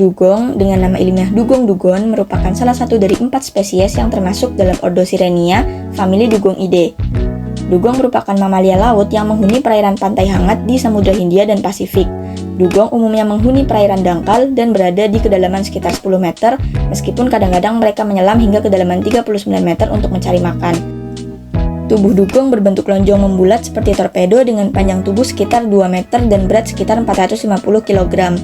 Dugong dengan nama ilmiah dugong dugon merupakan salah satu dari 4 spesies yang termasuk dalam ordo Sirenia, famili Dugongidae. Dugong merupakan mamalia laut yang menghuni perairan pantai hangat di Samudra Hindia dan Pasifik. Dugong umumnya menghuni perairan dangkal dan berada di kedalaman sekitar 10 meter, meskipun kadang-kadang mereka menyelam hingga kedalaman 39 meter untuk mencari makan. Tubuh dugong berbentuk lonjong membulat seperti torpedo dengan panjang tubuh sekitar 2 meter dan berat sekitar 450 kg.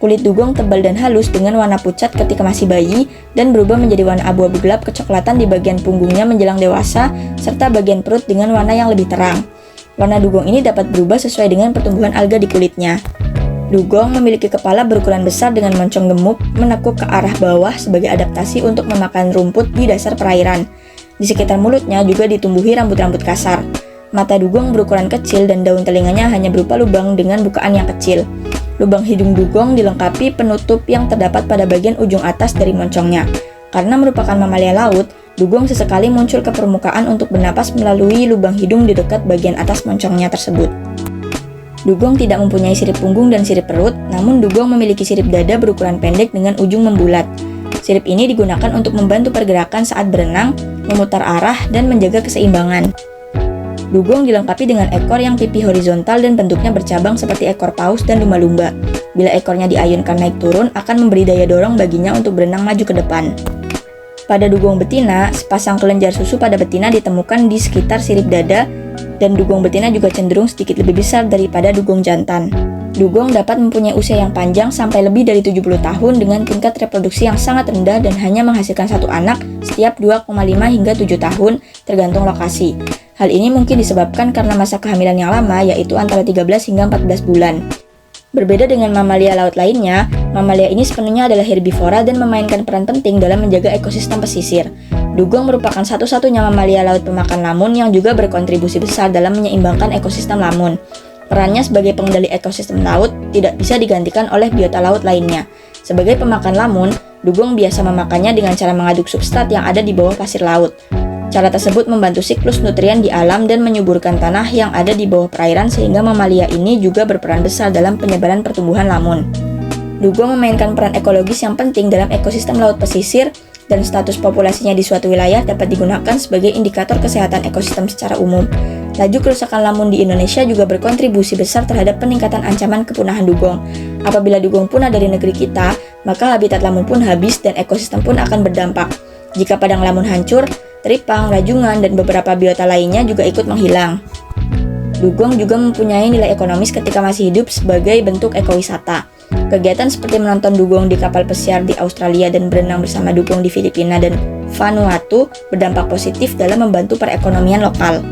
Kulit dugong tebal dan halus dengan warna pucat ketika masih bayi dan berubah menjadi warna abu-abu gelap kecoklatan di bagian punggungnya menjelang dewasa, serta bagian perut dengan warna yang lebih terang. Warna dugong ini dapat berubah sesuai dengan pertumbuhan alga di kulitnya. Dugong memiliki kepala berukuran besar dengan moncong gemuk menekuk ke arah bawah sebagai adaptasi untuk memakan rumput di dasar perairan. Di sekitar mulutnya juga ditumbuhi rambut-rambut kasar. Mata dugong berukuran kecil dan daun telinganya hanya berupa lubang dengan bukaan yang kecil. Lubang hidung dugong dilengkapi penutup yang terdapat pada bagian ujung atas dari moncongnya. Karena merupakan mamalia laut, dugong sesekali muncul ke permukaan untuk bernapas melalui lubang hidung di dekat bagian atas moncongnya tersebut. Dugong tidak mempunyai sirip punggung dan sirip perut, namun dugong memiliki sirip dada berukuran pendek dengan ujung membulat. Sirip ini digunakan untuk membantu pergerakan saat berenang, memutar arah, dan menjaga keseimbangan. Dugong dilengkapi dengan ekor yang pipi horizontal dan bentuknya bercabang seperti ekor paus dan lumba-lumba. Bila ekornya diayunkan naik turun, akan memberi daya dorong baginya untuk berenang maju ke depan. Pada dugong betina, sepasang kelenjar susu pada betina ditemukan di sekitar sirip dada, dan dugong betina juga cenderung sedikit lebih besar daripada dugong jantan. Dugong dapat mempunyai usia yang panjang sampai lebih dari 70 tahun dengan tingkat reproduksi yang sangat rendah dan hanya menghasilkan satu anak setiap 2,5 hingga 7 tahun tergantung lokasi. Hal ini mungkin disebabkan karena masa kehamilan yang lama, yaitu antara 13 hingga 14 bulan. Berbeda dengan mamalia laut lainnya, mamalia ini sepenuhnya adalah herbivora dan memainkan peran penting dalam menjaga ekosistem pesisir. Dugong merupakan satu-satunya mamalia laut pemakan lamun yang juga berkontribusi besar dalam menyeimbangkan ekosistem lamun. Perannya sebagai pengendali ekosistem laut tidak bisa digantikan oleh biota laut lainnya. Sebagai pemakan lamun, dugong biasa memakannya dengan cara mengaduk substrat yang ada di bawah pasir laut. Cara tersebut membantu siklus nutrien di alam dan menyuburkan tanah yang ada di bawah perairan sehingga mamalia ini juga berperan besar dalam penyebaran pertumbuhan lamun. Dugong memainkan peran ekologis yang penting dalam ekosistem laut pesisir dan status populasinya di suatu wilayah dapat digunakan sebagai indikator kesehatan ekosistem secara umum. Laju kerusakan lamun di Indonesia juga berkontribusi besar terhadap peningkatan ancaman kepunahan dugong. Apabila dugong punah dari negeri kita, maka habitat lamun pun habis dan ekosistem pun akan berdampak. Jika padang lamun hancur, teripang, rajungan, dan beberapa biota lainnya juga ikut menghilang. Dugong juga mempunyai nilai ekonomis ketika masih hidup sebagai bentuk ekowisata. Kegiatan seperti menonton dugong di kapal pesiar di Australia dan berenang bersama dugong di Filipina dan Vanuatu berdampak positif dalam membantu perekonomian lokal.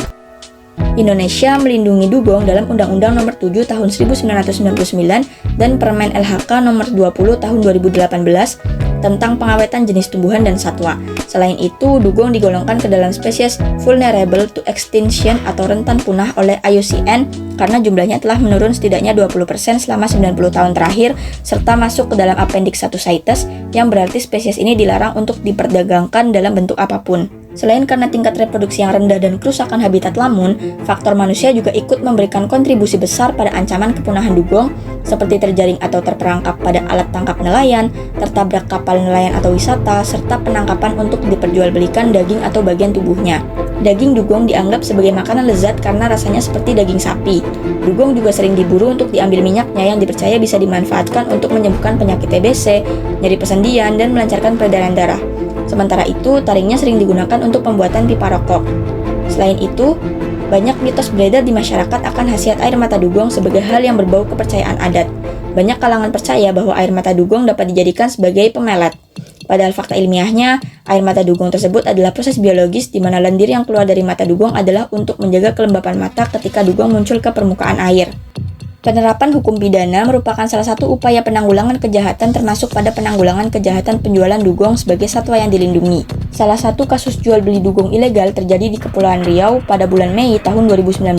Indonesia melindungi dugong dalam Undang-Undang Nomor 7 Tahun 1999 dan Permen LHK Nomor 20 Tahun 2018 tentang pengawetan jenis tumbuhan dan satwa. Selain itu, dugong digolongkan ke dalam spesies vulnerable to extinction atau rentan punah oleh IUCN karena jumlahnya telah menurun setidaknya 20% selama 90 tahun terakhir serta masuk ke dalam Appendix 1 CITES yang berarti spesies ini dilarang untuk diperdagangkan dalam bentuk apapun. Selain karena tingkat reproduksi yang rendah dan kerusakan habitat lamun, faktor manusia juga ikut memberikan kontribusi besar pada ancaman kepunahan dugong, seperti terjaring atau terperangkap pada alat tangkap nelayan, tertabrak kapal nelayan atau wisata, serta penangkapan untuk diperjualbelikan daging atau bagian tubuhnya. Daging dugong dianggap sebagai makanan lezat karena rasanya seperti daging sapi. Dugong juga sering diburu untuk diambil minyaknya yang dipercaya bisa dimanfaatkan untuk menyembuhkan penyakit TBC, nyeri persendian, dan melancarkan peredaran darah. Sementara itu, taringnya sering digunakan untuk pembuatan pipa rokok. Selain itu, banyak mitos beredar di masyarakat akan khasiat air mata dugong sebagai hal yang berbau kepercayaan adat. Banyak kalangan percaya bahwa air mata dugong dapat dijadikan sebagai pemelet. Padahal fakta ilmiahnya, air mata dugong tersebut adalah proses biologis di mana lendir yang keluar dari mata dugong adalah untuk menjaga kelembapan mata ketika dugong muncul ke permukaan air. Penerapan hukum pidana merupakan salah satu upaya penanggulangan kejahatan termasuk pada penanggulangan kejahatan penjualan dugong sebagai satwa yang dilindungi. Salah satu kasus jual beli dugong ilegal terjadi di Kepulauan Riau pada bulan Mei tahun 2019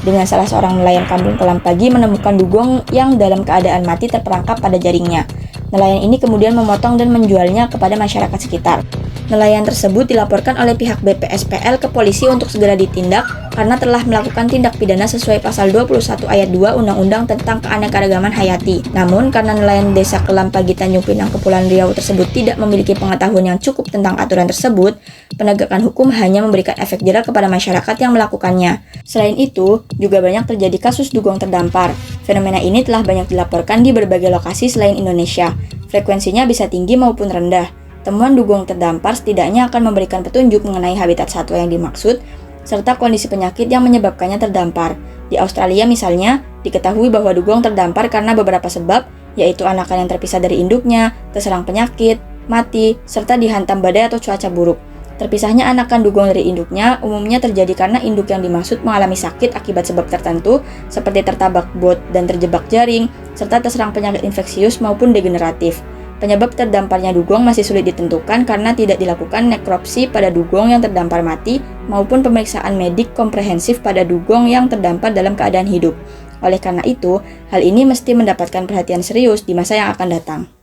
dengan salah seorang nelayan Kampung Kelam Pagi menemukan dugong yang dalam keadaan mati terperangkap pada jaringnya. Nelayan ini kemudian memotong dan menjualnya kepada masyarakat sekitar. Nelayan tersebut dilaporkan oleh pihak BPSPL ke polisi untuk segera ditindak karena telah melakukan tindak pidana sesuai pasal 21 ayat 2 Undang-Undang tentang Keanekaragaman Hayati. Namun, karena nelayan desa Kelam Pagi Tanjung Pinang Kepulauan Riau tersebut tidak memiliki pengetahuan yang cukup tentang aturan tersebut, penegakan hukum hanya memberikan efek jera kepada masyarakat yang melakukannya. Selain itu, juga banyak terjadi kasus dugong terdampar. Fenomena ini telah banyak dilaporkan di berbagai lokasi selain Indonesia. Frekuensinya bisa tinggi maupun rendah. Temuan dugong terdampar setidaknya akan memberikan petunjuk mengenai habitat satwa yang dimaksud, serta kondisi penyakit yang menyebabkannya terdampar. Di Australia misalnya, diketahui bahwa dugong terdampar karena beberapa sebab, yaitu anakan yang terpisah dari induknya, terserang penyakit, mati, serta dihantam badai atau cuaca buruk. Terpisahnya anakan dugong dari induknya umumnya terjadi karena induk yang dimaksud mengalami sakit akibat sebab tertentu, seperti tertabak bot dan terjebak jaring, serta terserang penyakit infeksius maupun degeneratif. Penyebab terdamparnya dugong masih sulit ditentukan karena tidak dilakukan nekropsi pada dugong yang terdampar mati maupun pemeriksaan medik komprehensif pada dugong yang terdampar dalam keadaan hidup. Oleh karena itu, hal ini mesti mendapatkan perhatian serius di masa yang akan datang.